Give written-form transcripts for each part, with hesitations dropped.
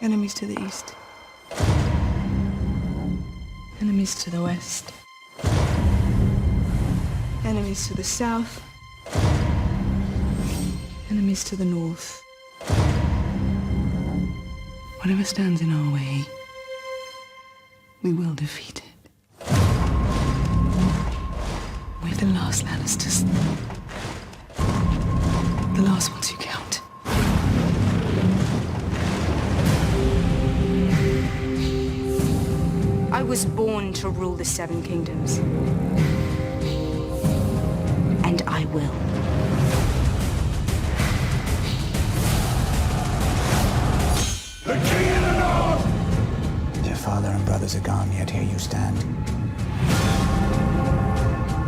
Enemies to the east. Enemies to the west. Enemies to the south. Enemies to the north. Whatever stands in our way, we will defeat it. We're the last Lannisters. The last ones who count. I was born to rule the Seven Kingdoms. And I will. The King in the North! Your father and brothers are gone, yet here you stand.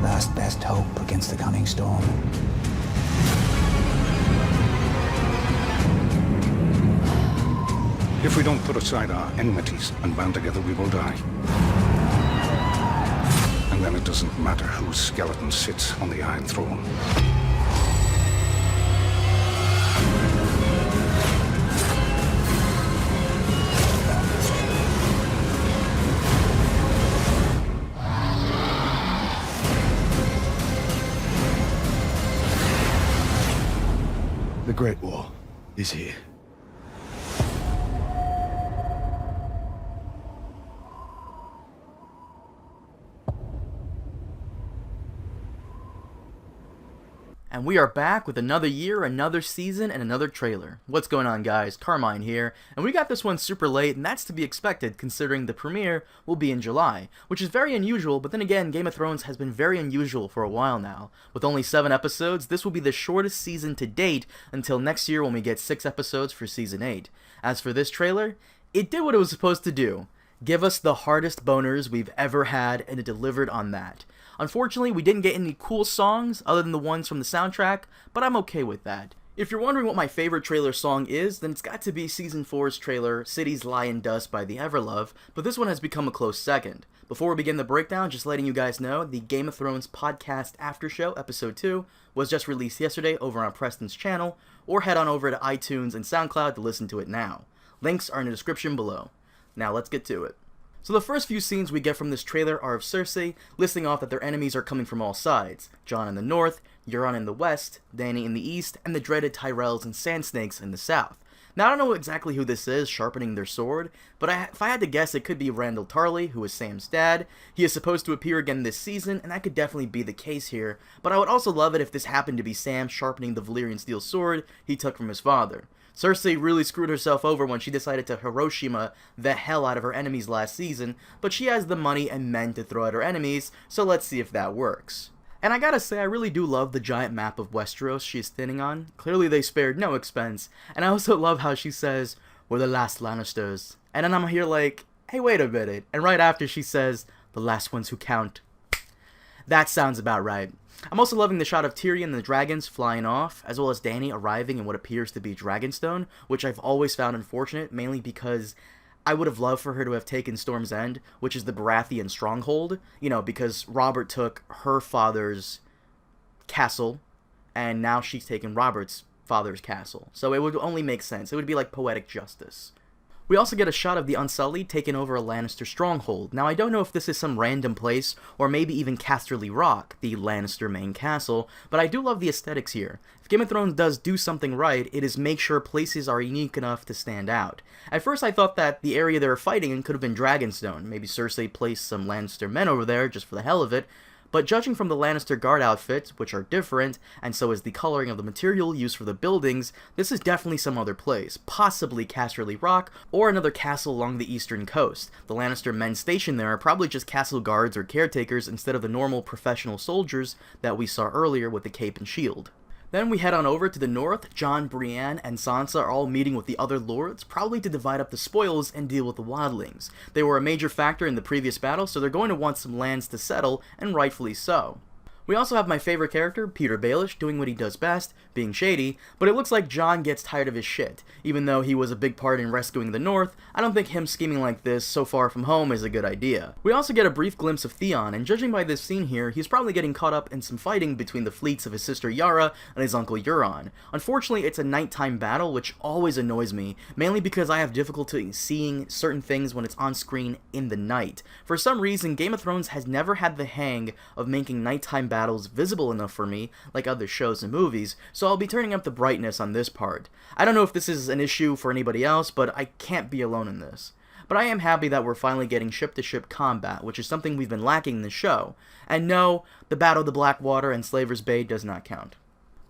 Last best hope against the coming storm. If we don't put aside our enmities and band together, we will die. And then it doesn't matter whose skeleton sits on the Iron Throne. The Great War is here. And we are back with another year, another season, and another trailer. What's going on, guys? Carmine here, and we got this one super late, and that's to be expected considering the premiere will be in July, which is very unusual, but then again, Game of Thrones has been very unusual for a while now. With only 7 episodes, this will be the shortest season to date until next year when we get 6 episodes for Season 8. As for this trailer, it did what it was supposed to do. Give us the hardest boners we've ever had, and it delivered on that. Unfortunately, we didn't get any cool songs other than the ones from the soundtrack, but I'm okay with that. If you're wondering what my favorite trailer song is, then it's got to be Season 4's trailer, Cities Lie in Dust by the Everlove, but this one has become a close second. Before we begin the breakdown, just letting you guys know, the Game of Thrones podcast after show, episode 2, was just released yesterday over on Preston's channel, or head on over to iTunes and SoundCloud to listen to it now. Links are in the description below. Now let's get to it. So the first few scenes we get from this trailer are of Cersei, listing off that their enemies are coming from all sides. Jon in the north, Euron in the west, Dany in the east, and the dreaded Tyrells and Sand Snakes in the south. Now I don't know exactly who this is sharpening their sword, but if I had to guess, it could be Randall Tarley, who is Sam's dad. He is supposed to appear again this season, and that could definitely be the case here, but I would also love it if this happened to be Sam sharpening the Valyrian steel sword he took from his father. Cersei really screwed herself over when she decided to Hiroshima the hell out of her enemies last season, but she has the money and men to throw at her enemies, so let's see if that works. And I gotta say, I really do love the giant map of Westeros she's standing on. Clearly they spared no expense, and I also love how she says, "We're the last Lannisters." And then I'm here like, hey, wait a minute, and right after she says, "The last ones who count." That sounds about right. I'm also loving the shot of Tyrion and the dragons flying off, as well as Dany arriving in what appears to be Dragonstone, which I've always found unfortunate, mainly because I would have loved for her to have taken Storm's End, which is the Baratheon stronghold, you know, because Robert took her father's castle, and now she's taken Robert's father's castle. So it would only make sense. It would be like poetic justice. We also get a shot of the Unsullied taking over a Lannister stronghold. Now, I don't know if this is some random place, or maybe even Casterly Rock, the Lannister main castle, but I do love the aesthetics here. If Game of Thrones does do something right, it is make sure places are unique enough to stand out. At first, I thought that the area they were fighting in could have been Dragonstone. Maybe Cersei placed some Lannister men over there just for the hell of it, but judging from the Lannister guard outfits, which are different, and so is the coloring of the material used for the buildings, this is definitely some other place, possibly Casterly Rock, or another castle along the eastern coast. The Lannister men stationed there are probably just castle guards or caretakers instead of the normal professional soldiers that we saw earlier with the cape and shield. Then we head on over to the north. Jon, Brienne, and Sansa are all meeting with the other lords, probably to divide up the spoils and deal with the wildlings. They were a major factor in the previous battle, so they're going to want some lands to settle, and rightfully so. We also have my favorite character, Peter Baelish, doing what he does best, being shady, but it looks like Jon gets tired of his shit. Even though he was a big part in rescuing the North, I don't think him scheming like this so far from home is a good idea. We also get a brief glimpse of Theon, and judging by this scene here, he's probably getting caught up in some fighting between the fleets of his sister Yara and his uncle Euron. Unfortunately, it's a nighttime battle, which always annoys me, mainly because I have difficulty seeing certain things when it's on screen in the night. For some reason, Game of Thrones has never had the hang of making nighttime battles visible enough for me, like other shows and movies, so I'll be turning up the brightness on this part. I don't know if this is an issue for anybody else, but I can't be alone in this. But I am happy that we're finally getting ship-to-ship combat, which is something we've been lacking in the show. And no, the Battle of the Blackwater and Slaver's Bay does not count.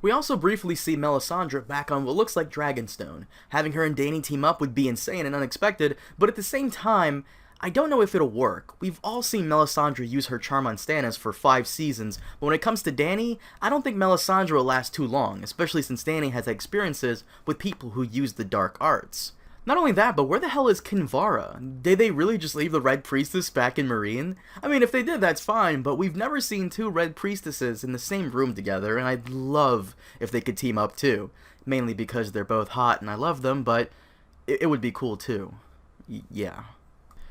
We also briefly see Melisandre back on what looks like Dragonstone. Having her and Dany team up would be insane and unexpected, but at the same time, I don't know if it'll work. We've all seen Melisandre use her charm on Stannis for 5 seasons, but when it comes to Dany, I don't think Melisandre will last too long, especially since Dany has experiences with people who use the dark arts. Not only that, but where the hell is Kinvara? Did they really just leave the Red Priestess back in Meereen? I mean, if they did, that's fine, but we've never seen 2 Red Priestesses in the same room together, and I'd love if they could team up too. Mainly because they're both hot and I love them, but it would be cool too. Yeah.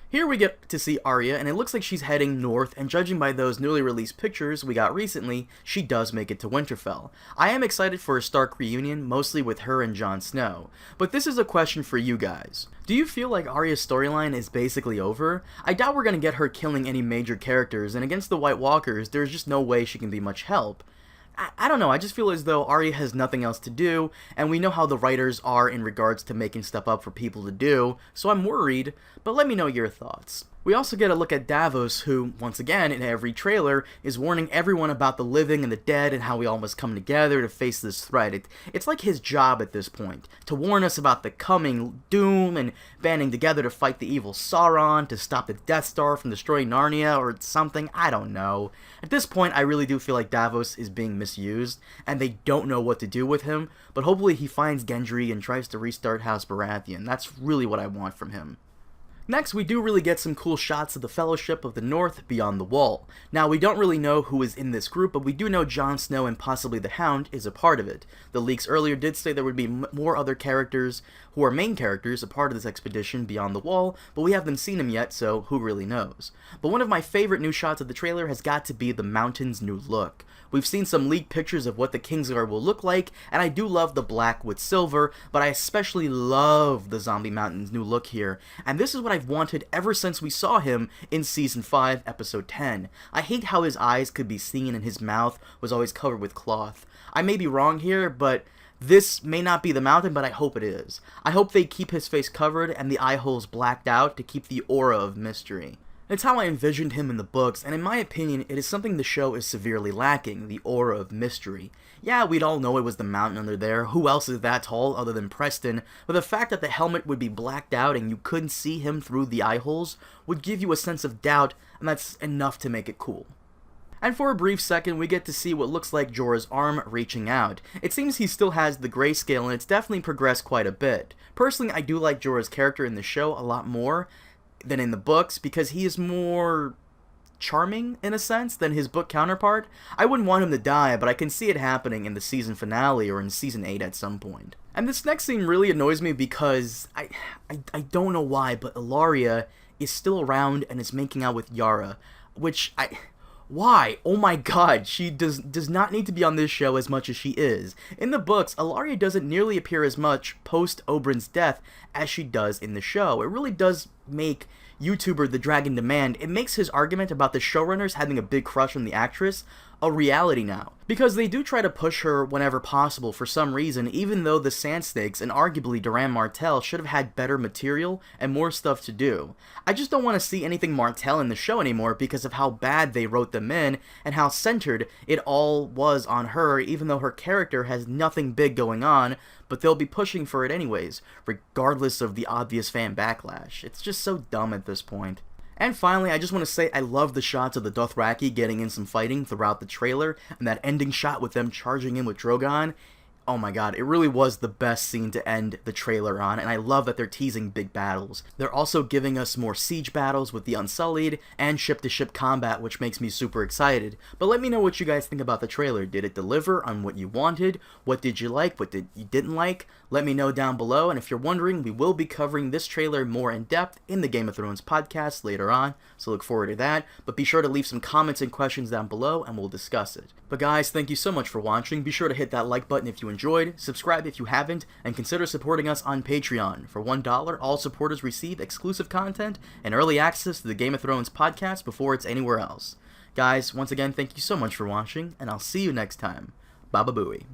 Here we get to see Arya, and it looks like she's heading north, and judging by those newly released pictures we got recently, she does make it to Winterfell. I am excited for a Stark reunion, mostly with her and Jon Snow. But this is a question for you guys. Do you feel like Arya's storyline is basically over? I doubt we're gonna get her killing any major characters, and against the White Walkers, there's just no way she can be much help. I don't know, I just feel as though Arya has nothing else to do, and we know how the writers are in regards to making stuff up for people to do, so I'm worried, but let me know your thoughts. We also get a look at Davos, who, once again, in every trailer, is warning everyone about the living and the dead and how we all must come together to face this threat. It's like his job at this point, to warn us about the coming doom and banding together to fight the evil Sauron, to stop the Death Star from destroying Narnia or something, I don't know. At this point, I really do feel like Davos is being misused, and they don't know what to do with him, but hopefully he finds Gendry and tries to restart House Baratheon. That's really what I want from him. Next, we do really get some cool shots of the Fellowship of the North beyond the Wall. Now, we don't really know who is in this group, but we do know Jon Snow and possibly the Hound is a part of it. The leaks earlier did say there would be more other characters who are main characters a part of this expedition beyond the Wall, but we haven't seen them yet, so who really knows. But one of my favorite new shots of the trailer has got to be the mountain's new look. We've seen some leaked pictures of what the Kingsguard will look like, and I do love the black with silver, but I especially love the Zombie Mountain's new look here, and this is what I've wanted ever since we saw him in Season 5, Episode 10. I hate how his eyes could be seen and his mouth was always covered with cloth. I may be wrong here, but this may not be the mountain, but I hope it is. I hope they keep his face covered and the eye holes blacked out to keep the aura of mystery. It's how I envisioned him in the books, and in my opinion, it is something the show is severely lacking, the aura of mystery. Yeah, we'd all know it was the mountain under there, who else is that tall other than Preston, but the fact that the helmet would be blacked out and you couldn't see him through the eye holes would give you a sense of doubt, and that's enough to make it cool. And for a brief second, we get to see what looks like Jorah's arm reaching out. It seems he still has the grayscale, and it's definitely progressed quite a bit. Personally, I do like Jorah's character in the show a lot more than in the books, because he is more charming, in a sense, than his book counterpart. I wouldn't want him to die, but I can see it happening in the season finale or in season 8 at some point. And this next scene really annoys me because I don't know why, but Ilaria is still around and is making out with Yara, which why? Oh my god, she does not need to be on this show as much as she is. In the books, Ilaria doesn't nearly appear as much post Oberyn's death as she does in the show. It really does make YouTuber The Dragon Demand, it makes his argument about the showrunners having a big crush on the actress a reality now. Because they do try to push her whenever possible for some reason, even though the Sand Snakes and arguably Doran Martell should have had better material and more stuff to do. I just don't want to see anything Martell in the show anymore because of how bad they wrote them in and how centered it all was on her, even though her character has nothing big going on, but they'll be pushing for it anyways, regardless of the obvious fan backlash. It's just so dumb at this point. And finally, I just want to say I love the shots of the Dothraki getting in some fighting throughout the trailer, and that ending shot with them charging in with Drogon. Oh my god, it really was the best scene to end the trailer on, and I love that they're teasing big battles. They're also giving us more siege battles with the Unsullied, and ship-to-ship combat, which makes me super excited. But let me know what you guys think about the trailer. Did it deliver on what you wanted? What did you like? What did you didn't like? Let me know down below, and if you're wondering, we will be covering this trailer more in depth in the Game of Thrones podcast later on, so look forward to that. But be sure to leave some comments and questions down below, and we'll discuss it. But guys, thank you so much for watching. Be sure to hit that like button if you enjoyed, subscribe if you haven't, and consider supporting us on Patreon. For $1, all supporters receive exclusive content and early access to the Game of Thrones podcast before it's anywhere else. Guys, once again, thank you so much for watching, and I'll see you next time. Baba Booey.